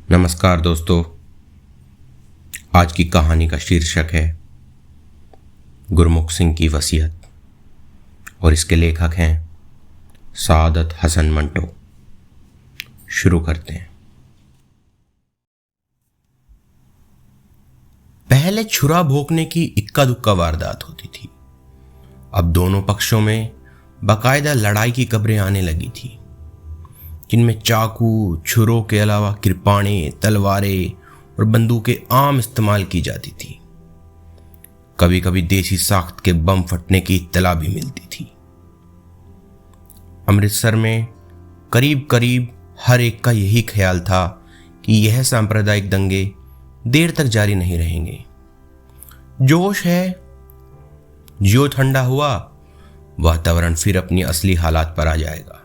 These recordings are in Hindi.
नमस्कार दोस्तों। आज की कहानी का शीर्षक है गुरमुख सिंह की वसीयत और इसके लेखक हैं सादत हसन मंटो। शुरू करते हैं। पहले छुरा भोंकने की इक्का दुक्का वारदात होती थी। अब दोनों पक्षों में बाकायदा लड़ाई की खबरें आने लगी थी, जिनमें चाकू छुरों के अलावा कृपाणें, तलवारें और बंदूकें आम इस्तेमाल की जाती थी। कभी कभी देसी साख्त के बम फटने की इत्तला भी मिलती थी। अमृतसर में करीब करीब हर एक का यही ख्याल था कि यह सांप्रदायिक दंगे देर तक जारी नहीं रहेंगे। जोश है, जो ठंडा हुआ वातावरण फिर अपनी असली हालात पर आ जाएगा।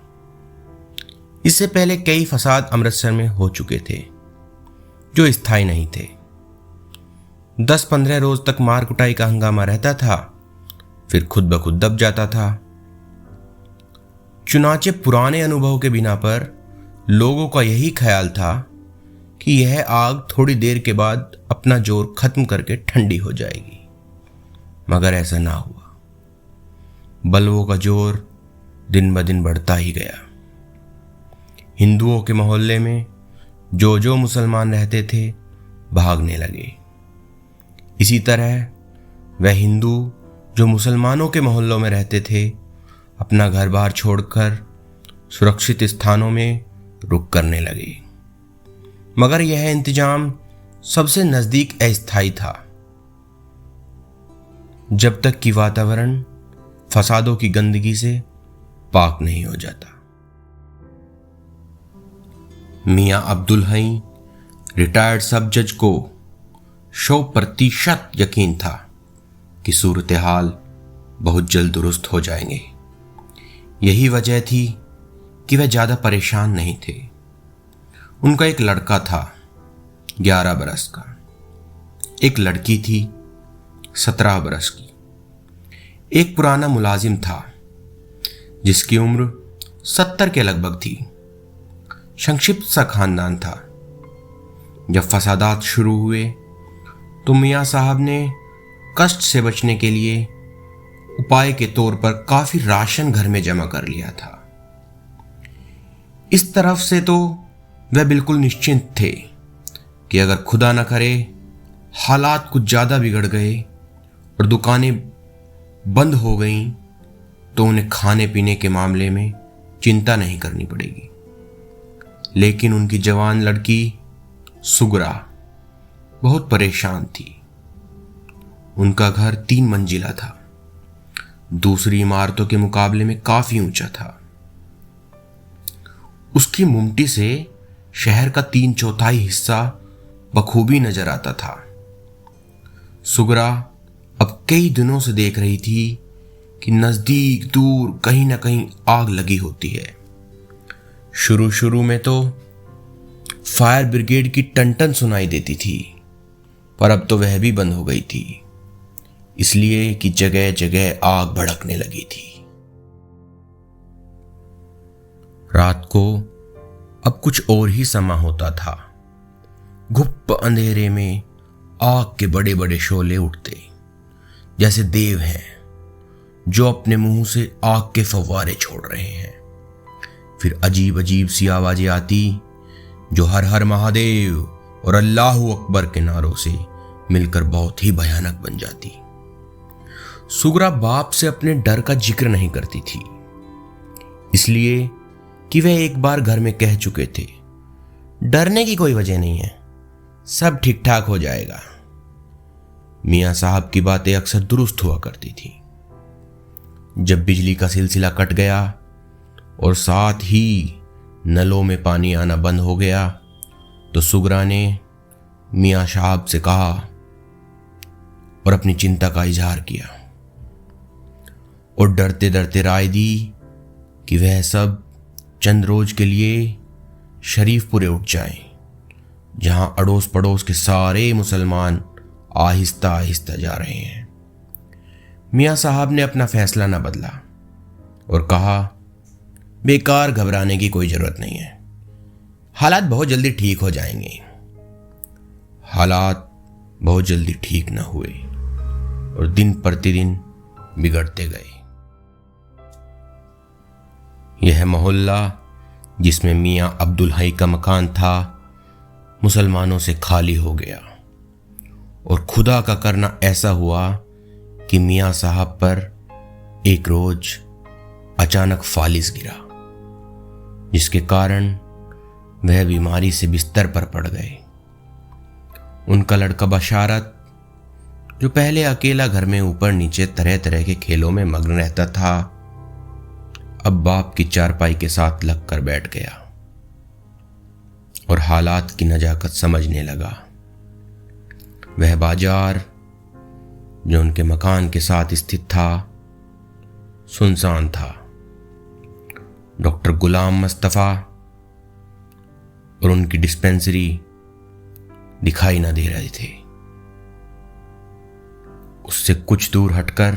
इससे पहले कई फसाद अमृतसर में हो चुके थे जो स्थायी नहीं थे। 10-15 रोज तक मार कुटाई का हंगामा रहता था, फिर खुद ब खुद दब जाता था। चुनाचे पुराने अनुभव के बिना पर लोगों का यही ख्याल था कि यह आग थोड़ी देर के बाद अपना जोर खत्म करके ठंडी हो जाएगी, मगर ऐसा ना हुआ। बलवों का जोर दिन ब दिन बढ़ता ही गया। हिंदुओं के मोहल्ले में जो मुसलमान रहते थे भागने लगे। इसी तरह वह हिंदू जो मुसलमानों के मोहल्लों में रहते थे अपना घर बार छोड़कर सुरक्षित स्थानों में रुक करने लगे। मगर यह इंतजाम सबसे नजदीक अस्थायी था, जब तक कि वातावरण फसादों की गंदगी से पाक नहीं हो जाता। मियां अब्दुल हई रिटायर्ड सब जज को 100% यकीन था कि सूरत हाल बहुत जल्द दुरुस्त हो जाएंगे। यही वजह थी कि वह ज़्यादा परेशान नहीं थे। उनका एक लड़का था 11 बरस का, एक लड़की थी 17 बरस की। एक पुराना मुलाजिम था जिसकी उम्र 70 के लगभग थी। संक्षिप्त सा खानदान था। जब फसादात शुरू हुए तो मियाँ साहब ने कष्ट से बचने के लिए उपाय के तौर पर काफी राशन घर में जमा कर लिया था। इस तरफ से तो वह बिल्कुल निश्चिंत थे कि अगर खुदा न करे हालात कुछ ज्यादा बिगड़ गए और दुकानें बंद हो गईं तो उन्हें खाने पीने के मामले में चिंता नहीं करनी पड़ेगी। लेकिन उनकी जवान लड़की सुगरा बहुत परेशान थी। उनका घर 3 मंजिला था, दूसरी इमारतों के मुकाबले में काफी ऊंचा था। उसकी मुमटी से शहर का 3/4 हिस्सा बखूबी नजर आता था। सुगरा अब कई दिनों से देख रही थी कि नजदीक दूर कहीं ना कहीं आग लगी होती है। शुरू में तो फायर ब्रिगेड की टन सुनाई देती थी, पर अब तो वह भी बंद हो गई थी, इसलिए कि जगह जगह आग भड़कने लगी थी। रात को अब कुछ और ही समा होता था। गुप्त अंधेरे में आग के बड़े बड़े शोले उठते, जैसे देव हैं जो अपने मुंह से आग के फव्वारे छोड़ रहे हैं। फिर अजीब अजीब सी आवाजें आती जो हर हर महादेव और अल्लाहू अकबर के नारों से मिलकर बहुत ही भयानक बन जाती। सुगरा बाप से अपने डर का जिक्र नहीं करती थी, इसलिए कि वह एक बार घर में कह चुके थे, डरने की कोई वजह नहीं है, सब ठीक ठाक हो जाएगा। मियां साहब की बातें अक्सर दुरुस्त हुआ करती थी। जब बिजली का सिलसिला कट गया और साथ ही नलों में पानी आना बंद हो गया तो सुगरा ने मियां साहब से कहा और अपनी चिंता का इजहार किया और डरते डरते राय दी कि वह सब चंद रोज के लिए शरीफपुरे उठ जाएं, जहां अड़ोस पड़ोस के सारे मुसलमान आहिस्ता आहिस्ता जा रहे हैं। मियां साहब ने अपना फैसला न बदला और कहा, बेकार घबराने की कोई जरूरत नहीं है, हालात बहुत जल्दी ठीक हो जाएंगे। हालात बहुत जल्दी ठीक न हुए और दिन प्रतिदिन बिगड़ते गए। यह मोहल्ला जिसमें मियां अब्दुल हई का मकान था मुसलमानों से खाली हो गया और खुदा का करना ऐसा हुआ कि मियां साहब पर एक रोज अचानक फालिस गिरा, जिसके कारण वह बीमारी से बिस्तर पर पड़ गए। उनका लड़का बशारत, जो पहले अकेला घर में ऊपर नीचे तरह तरह के खेलों में मग्न रहता था, अब बाप की चारपाई के साथ लगकर बैठ गया और हालात की नजाकत समझने लगा। वह बाजार जो उनके मकान के साथ स्थित था सुनसान था। डॉक्टर गुलाम मुस्तफा और उनकी डिस्पेंसरी दिखाई न दे रहे थे। उससे कुछ दूर हटकर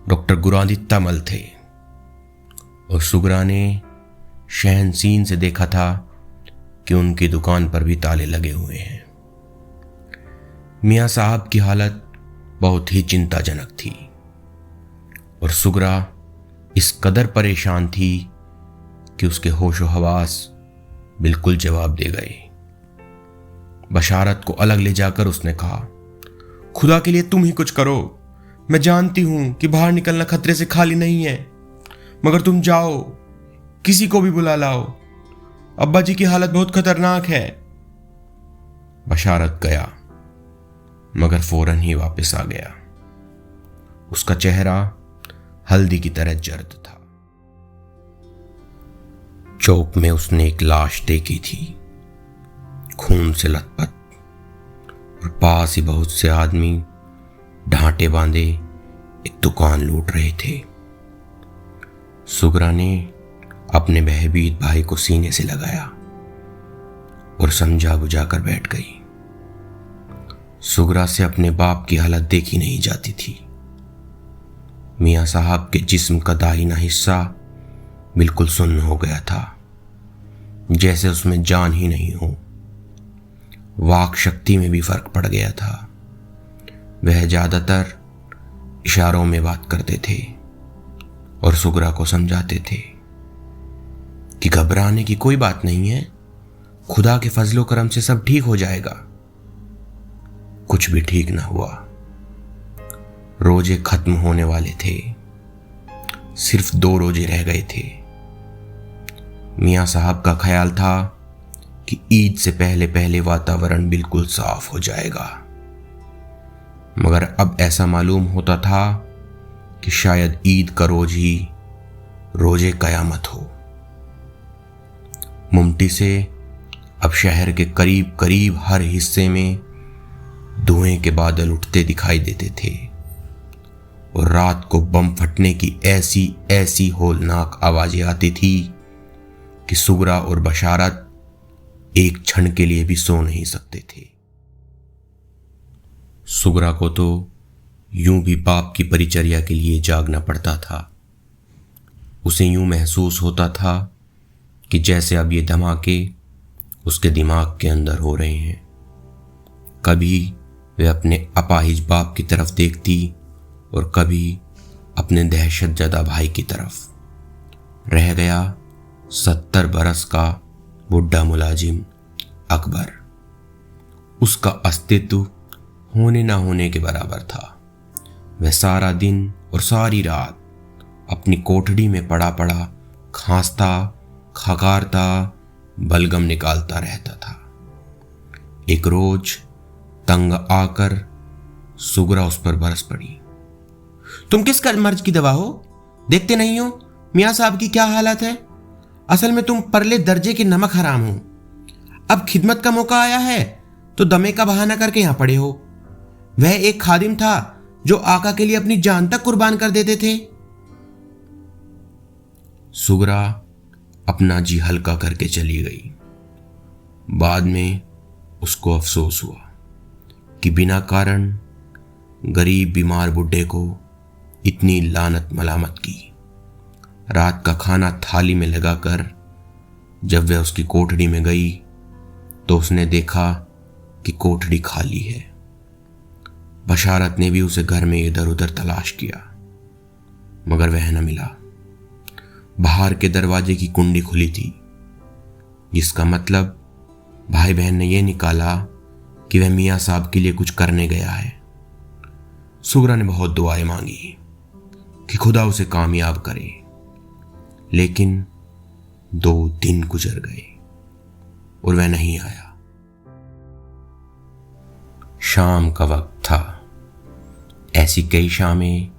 डॉक्टर गुरादित्ता मल थे और सुगरा ने शहनसीन से देखा था कि उनकी दुकान पर भी ताले लगे हुए हैं। मियां साहब की हालत बहुत ही चिंताजनक थी और सुगरा इस कदर परेशान थी कि उसके होशो हवास बिल्कुल जवाब दे गए। बशारत को अलग ले जाकर उसने कहा, खुदा के लिए तुम ही कुछ करो। मैं जानती हूं कि बाहर निकलना खतरे से खाली नहीं है, मगर तुम जाओ, किसी को भी बुला लाओ। अब्बा जी की हालत बहुत खतरनाक है। बशारत गया मगर फौरन ही वापस आ गया। उसका चेहरा हल्दी की तरह जर्द था। चौक में उसने एक लाश देखी थी, खून से लथपथ, और पास ही बहुत से आदमी ढांटे बांधे एक दुकान लूट रहे थे। सुगरा ने अपने बहबीत भाई को सीने से लगाया और समझा बुझाकर बैठ गई। सुगरा से अपने बाप की हालत देखी नहीं जाती थी। मियां साहब के जिस्म का दाहिना हिस्सा बिल्कुल सुन्न हो गया था, जैसे उसमें जान ही नहीं हो। वाक शक्ति में भी फर्क पड़ गया था। वह ज्यादातर इशारों में बात करते थे और सुगरा को समझाते थे कि घबराने की कोई बात नहीं है, खुदा के फजलो करम से सब ठीक हो जाएगा। कुछ भी ठीक ना हुआ। रोजे खत्म होने वाले थे, सिर्फ 2 रोजे रह गए थे। मियां साहब का ख्याल था कि ईद से पहले पहले वातावरण बिल्कुल साफ हो जाएगा, मगर अब ऐसा मालूम होता था कि शायद ईद का रोज ही रोजे कयामत हो। मुमटी से अब शहर के करीब करीब हर हिस्से में धुएं के बादल उठते दिखाई देते थे और रात को बम फटने की ऐसी ऐसी होलनाक आवाजें आती थी कि सुगरा और बशारत एक क्षण के लिए भी सो नहीं सकते थे। सुगरा को तो यूं भी बाप की परिचर्या के लिए जागना पड़ता था। उसे यूं महसूस होता था कि जैसे अब ये धमाके उसके दिमाग के अंदर हो रहे हैं। कभी वे अपने अपाहिज बाप की तरफ देखती और कभी अपने दहशतजदा भाई की तरफ। रह गया 70 बरस का बुढ़ा मुलाजिम अकबर। उसका अस्तित्व होने ना होने के बराबर था। वह सारा दिन और सारी रात अपनी कोठड़ी में पड़ा पड़ा खांसता, खकारता, बलगम निकालता रहता था। एक रोज तंग आकर सुगरा उस पर बरस पड़ी। तुम किस मर्ज की दवा हो? देखते नहीं हो मियां साहब की क्या हालत है? असल में तुम परले दर्जे के नमक हराम हो। अब खिदमत का मौका आया है तो दमे का बहाना करके यहां पड़े हो। वह एक खादिम था जो आका के लिए अपनी जान तक कुर्बान कर देते थे। सुगरा अपना जी हल्का करके चली गई। बाद में उसको अफसोस हुआ कि बिना कारण गरीब बीमार बुड्ढे को इतनी लानत मलामत की। रात का खाना थाली में लगाकर जब वह उसकी कोठड़ी में गई तो उसने देखा कि कोठड़ी खाली है। बशारत ने भी उसे घर में इधर उधर तलाश किया, मगर वह न मिला। बाहर के दरवाजे की कुंडी खुली थी, जिसका मतलब भाई बहन ने यह निकाला कि वह मियाँ साहब के लिए कुछ करने गया है। सुगरा ने बहुत दुआएं मांगी कि खुदा उसे कामयाब करे, लेकिन 2 दिन गुजर गए और वह नहीं आया। शाम का वक्त था। ऐसी कई शामें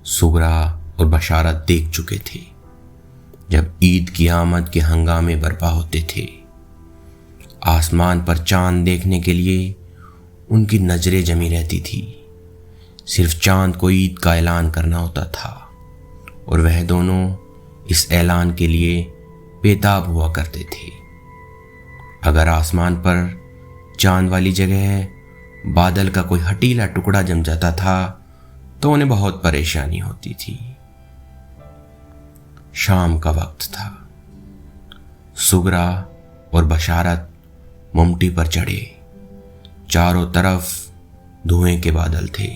सुगरा और बशारत देख चुके थे, जब ईद की आमद के हंगामे बर्पा होते थे। आसमान पर चांद देखने के लिए उनकी नजरें जमी रहती थी। सिर्फ चांद को ईद का ऐलान करना होता था और वह दोनों इस ऐलान के लिए बेताब हुआ करते थे। अगर आसमान पर चांद वाली जगह बादल का कोई हटीला टुकड़ा जम जाता था तो उन्हें बहुत परेशानी होती थी। शाम का वक्त था। सुगरा और बशारत मुमटी पर चढ़े। चारों तरफ धुएं के बादल थे।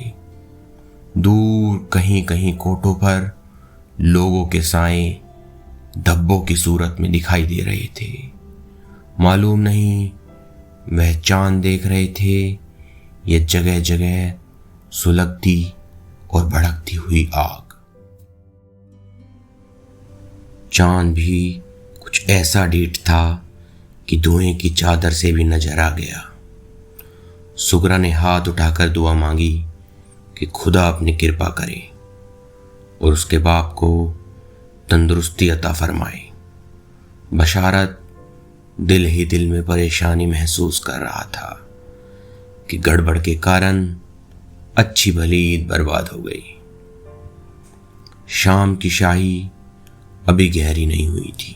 दूर कहीं कहीं कोठों पर लोगों के साए धब्बों की सूरत में दिखाई दे रहे थे। मालूम नहीं वह चांद देख रहे थे ये जगह जगह सुलगती और भड़कती हुई आग। चांद भी कुछ ऐसा डीठ था कि धुएं की चादर से भी नजर आ गया। सुगरा ने हाथ उठाकर दुआ मांगी कि खुदा अपनी कृपा करे और उसके बाप को तंदुरुस्ती अता फरमाए। बशारत दिल ही दिल में परेशानी महसूस कर रहा था कि गड़बड़ के कारण अच्छी भली ईद बर्बाद हो गई। शाम की शाही अभी गहरी नहीं हुई थी।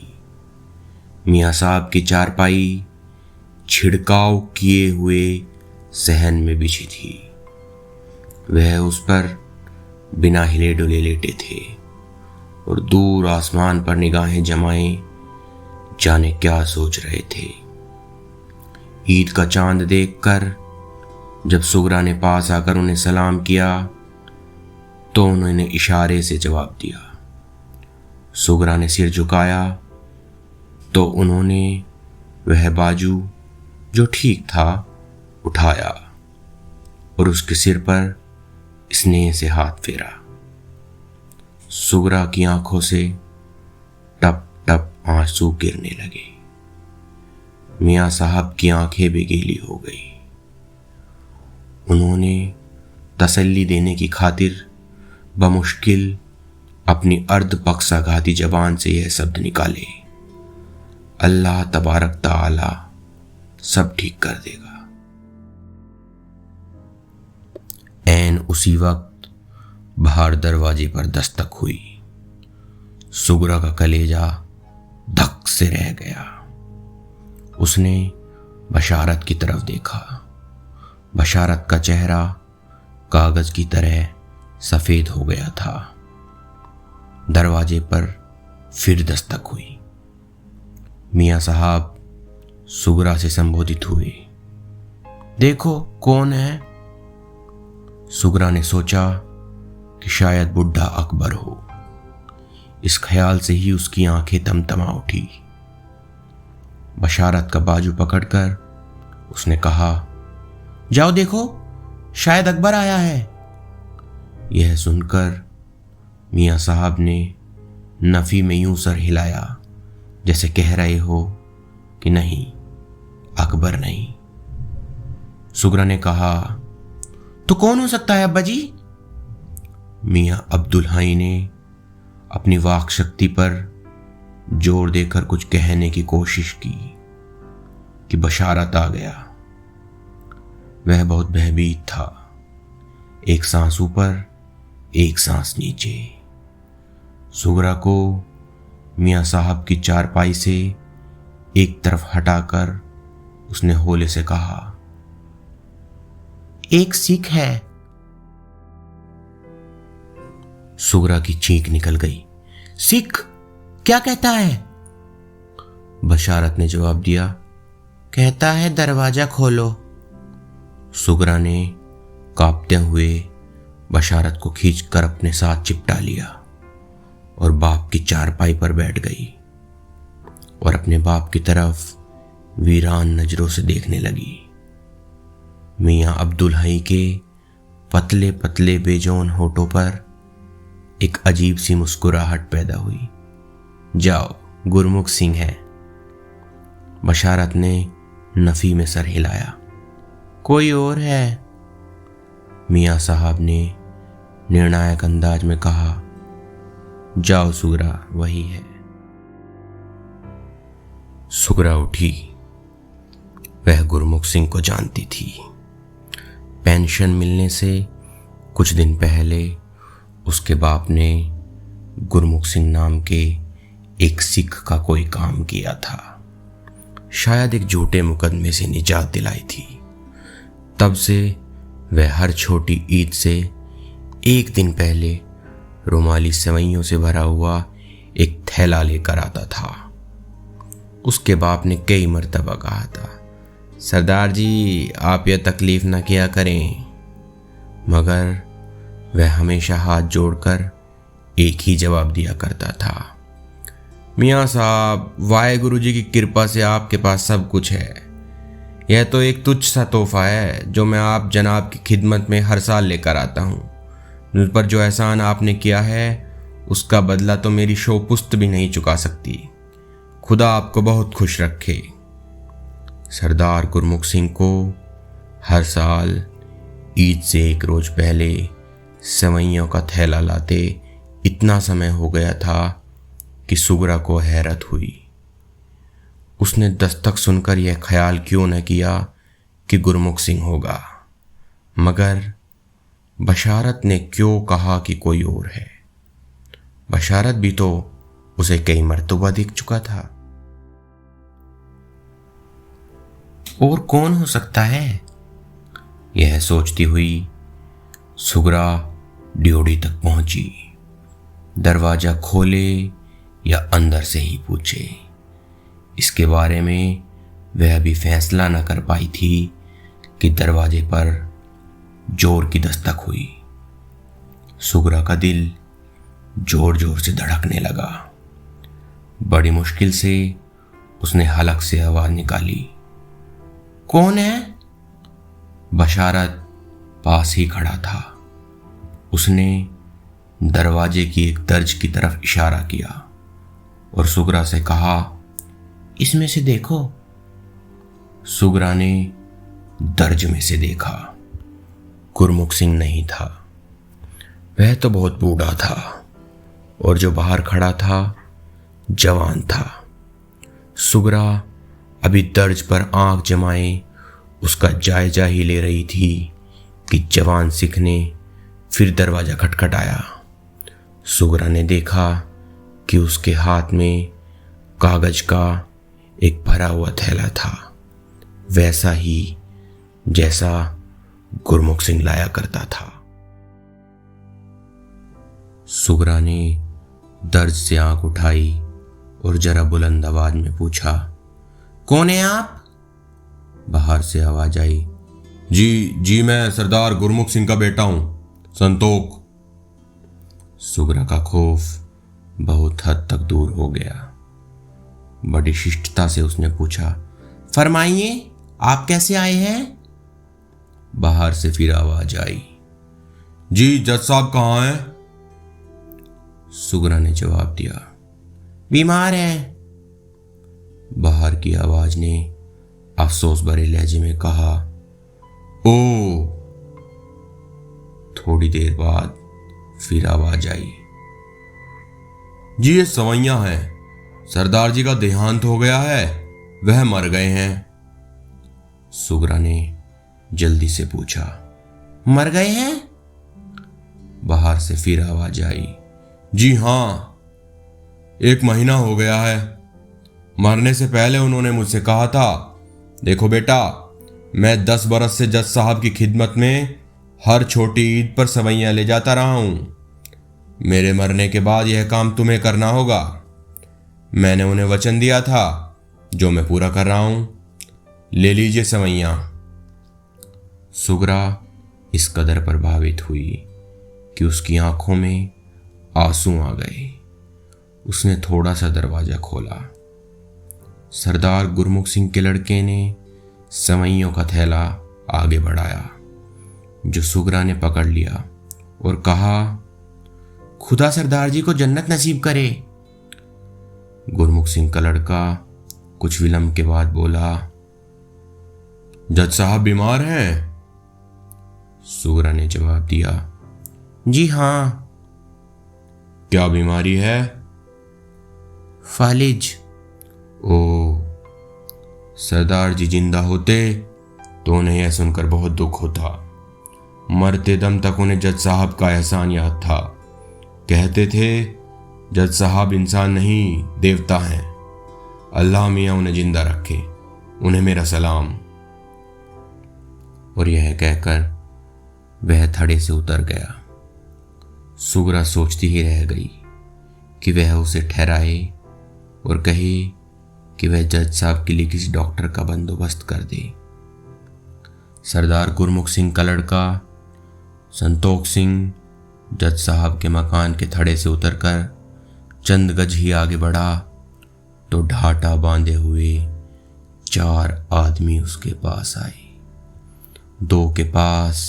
मियाँ साहब की चारपाई छिड़काव किए हुए सहन में बिछी थी। वह उस पर बिना हिले डुले लेटे थे और दूर आसमान पर निगाहें जमाए जाने क्या सोच रहे थे। ईद का चांद देखकर जब सुगरा ने पास आकर उन्हें सलाम किया तो उन्होंने इशारे से जवाब दिया। सुगरा ने सिर झुकाया तो उन्होंने वह बाजू जो ठीक था उठाया और उसके सिर पर स्नेह से हाथ फेरा। सुगरा की आंखों से टप टप आंसू गिरने लगे। मियाँ साहब की आंखें भी गीली हो गई। उन्होंने तसल्ली देने की खातिर बमुश्किल अपनी अर्ध पक्षाघाती जबान से यह शब्द निकाले, अल्लाह तबारक ताला सब ठीक कर देगा। ऐन उसी वक्त बाहर दरवाजे पर दस्तक हुई। सुगरा का कलेजा धक से रह गया। उसने बशारत की तरफ देखा। बशारत का चेहरा कागज की तरह सफेद हो गया था। दरवाजे पर फिर दस्तक हुई। मियाँ साहब सुगरा से संबोधित हुए, देखो कौन है। सुगरा ने सोचा कि शायद बुढ़ा अकबर हो। इस ख्याल से ही उसकी आंखें तमतमा उठी। बशारत का बाजू पकड़कर उसने कहा, जाओ देखो, शायद अकबर आया है। यह सुनकर मियाँ साहब ने नफी में यूं सर हिलाया जैसे कह रहे हो कि नहीं, अकबर नहीं। सुगरा ने कहा, तो कौन हो सकता है अब्बा जी? मियाँ अब्दुल हाई ने अपनी वाक शक्ति पर जोर देकर कुछ कहने की कोशिश की कि बशारत आ गया। वह बहुत भयभीत था। एक सांस ऊपर, एक सांस नीचे। सुगरा को मियाँ साहब की चारपाई से एक तरफ हटाकर उसने होले से कहा, एक सिख है। सुगरा की चीख निकल गई, सिख? क्या कहता है? बशारत ने जवाब दिया, कहता है दरवाजा खोलो। सुगरा ने कांपते हुए बशारत को खींचकर अपने साथ चिपटा लिया और बाप की चारपाई पर बैठ गई और अपने बाप की तरफ वीरान नजरों से देखने लगी। मियां अब्दुल हई के पतले पतले बेजोन होठों पर एक अजीब सी मुस्कुराहट पैदा हुई। जाओ, गुरमुख सिंह है। बशारत ने नफी में सर हिलाया। कोई और है? मियां साहब ने निर्णायक अंदाज में कहा। जाओ सुगरा, वही है। सुगरा उठी। वह गुरमुख सिंह को जानती थी। पेंशन मिलने से कुछ दिन पहले उसके बाप ने गुरमुख सिंह नाम के एक सिख का कोई काम किया था। शायद एक झूठे मुकदमे से निजात दिलाई थी। तब से वह हर छोटी ईद से एक दिन पहले रुमाली सेवइयों से भरा हुआ एक थैला लेकर आता था। उसके बाप ने कई मर्तबा कहा था, सरदार जी आप यह तकलीफ न किया करें, मगर वह हमेशा हाथ जोड़कर एक ही जवाब दिया करता था, मियाँ साहब वाहेगुरु जी की कृपा से आपके पास सब कुछ है। यह तो एक तुच्छ सा तोहफा है जो मैं आप जनाब की खिदमत में हर साल लेकर आता हूँ। मुझ पर जो एहसान आपने किया है उसका बदला तो मेरी शोपुस्त भी नहीं चुका सकती। खुदा आपको बहुत खुश रखे। सरदार गुरमुख सिंह को हर साल ईद से एक रोज पहले सेवइयों का थैला लाते इतना समय हो गया था कि सुगरा को हैरत हुई। उसने दस्तक सुनकर यह ख्याल क्यों न किया कि गुरमुख सिंह होगा, मगर बशारत ने क्यों कहा कि कोई और है। बशारत भी तो उसे कई मर्तबा दिख चुका था। और कौन हो सकता है? यह सोचती हुई सुगरा ड्योढ़ी तक पहुंची। दरवाजा खोले या अंदर से ही पूछे, इसके बारे में वह अभी फैसला न कर पाई थी कि दरवाजे पर जोर की दस्तक हुई। सुगरा का दिल जोर जोर से धड़कने लगा। बड़ी मुश्किल से उसने हलक से आवाज निकाली, कौन है? बशारत पास ही खड़ा था। उसने दरवाजे की एक दर्ज की तरफ इशारा किया और सुगरा से कहा, इसमें से देखो। सुगरा ने दर्ज में से देखा। गुरमुख सिंह नहीं था। वह तो बहुत बूढ़ा था और जो बाहर खड़ा था जवान था। सुगरा अभी दर्ज पर आंख जमाए उसका जायजा ही ले रही थी कि जवान सिख ने फिर दरवाजा खटखटाया। सुगरा ने देखा कि उसके हाथ में कागज का एक भरा हुआ थैला था, वैसा ही जैसा गुरमुख सिंह लाया करता था। सुगरा ने दर्ज से आंख उठाई और जरा बुलंद आवाज में पूछा, कौन है आप? बाहर से आवाज आई, जी मैं सरदार गुरमुख सिंह का बेटा हूं, संतोख। सुगरा का खौफ बहुत हद तक दूर हो गया। बड़ी शिष्टता से उसने पूछा, फरमाइए आप कैसे आए हैं? बाहर से फिर आवाज आई, जी जज साहब कहाँ हैं? सुगरा ने जवाब दिया, बीमार हैं। बाहर की आवाज ने अफसोस भरे लहजे में कहा, ओ। थोड़ी देर बाद फिर आवाज आई, जी ये सवैया हैं, सरदार जी का देहांत हो गया है, वह मर गए हैं। सुगरा ने जल्दी से पूछा, मर गए हैं? बाहर से फिर आवाज आई, जी हां, 1 महीना हो गया है। मरने से पहले उन्होंने मुझसे कहा था, देखो बेटा, मैं 10 बरस से जज साहब की खिदमत में हर छोटी ईद पर सवैयां ले जाता रहा हूं। मेरे मरने के बाद यह काम तुम्हें करना होगा। मैंने उन्हें वचन दिया था, जो मैं पूरा कर रहा हूं। ले लीजिए सवैयां। सुगरा इस कदर प्रभावित हुई कि उसकी आंखों में आंसू आ गए। उसने थोड़ा सा दरवाजा खोला। सरदार गुरमुख सिंह के लड़के ने सवैयों का थैला आगे बढ़ाया, जो सुगरा ने पकड़ लिया और कहा, खुदा सरदार जी को जन्नत नसीब करे। गुरमुख सिंह का लड़का कुछ विलंब के बाद बोला, जज साहब बीमार हैं? सुगरा ने जवाब दिया, जी हां। क्या बीमारी है? फालिज। ओ, सरदार जी जिंदा होते तो उन्हें यह सुनकर बहुत दुख होता। मरते दम तक उन्हें जज साहब का एहसान याद था। कहते थे, जज साहब इंसान नहीं देवता हैं। अल्लाह मियाँ उन्हें जिंदा रखे, उन्हें मेरा सलाम। और यह कहकर वह थड़े से उतर गया। सुगरा सोचती ही रह गई कि वह उसे ठहराए और कहे कि वह जज साहब के लिए किसी डॉक्टर का बंदोबस्त कर दे। सरदार गुरमुख सिंह का लड़का संतोख सिंह जज साहब के मकान के थड़े से उतरकर चंद गज ही आगे बढ़ा तो ढाटा बांधे हुए 4 आदमी उसके पास आए। 2 के पास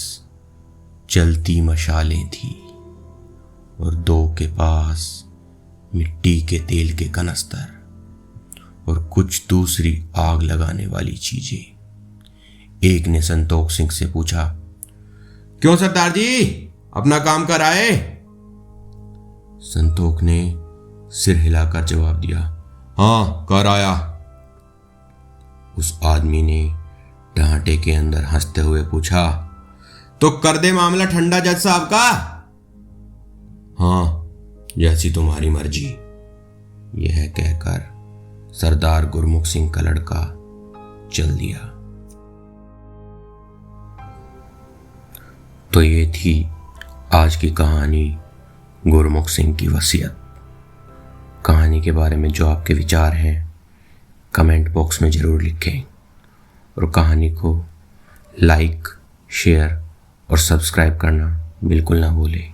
जलती मशालें थी और 2 के पास मिट्टी के तेल के कनस्तर और कुछ दूसरी आग लगाने वाली चीजें। एक ने संतोख सिंह से पूछा, क्यों सरदार जी, अपना काम कर आए? संतोख ने सिर हिलाकर जवाब दिया, हाँ कर आया। उस आदमी ने ढांटे के अंदर हंसते हुए पूछा, तो कर दे मामला ठंडा जज साहब का? हाँ, जैसी तुम्हारी मर्जी। यह कहकर सरदार गुरमुख सिंह का लड़का चल दिया। तो ये थी आज की कहानी, गुरमुख सिंह की वसीयत। कहानी के बारे में जो आपके विचार हैं कमेंट बॉक्स में ज़रूर लिखें और कहानी को लाइक, शेयर और सब्सक्राइब करना बिल्कुल ना भूलें।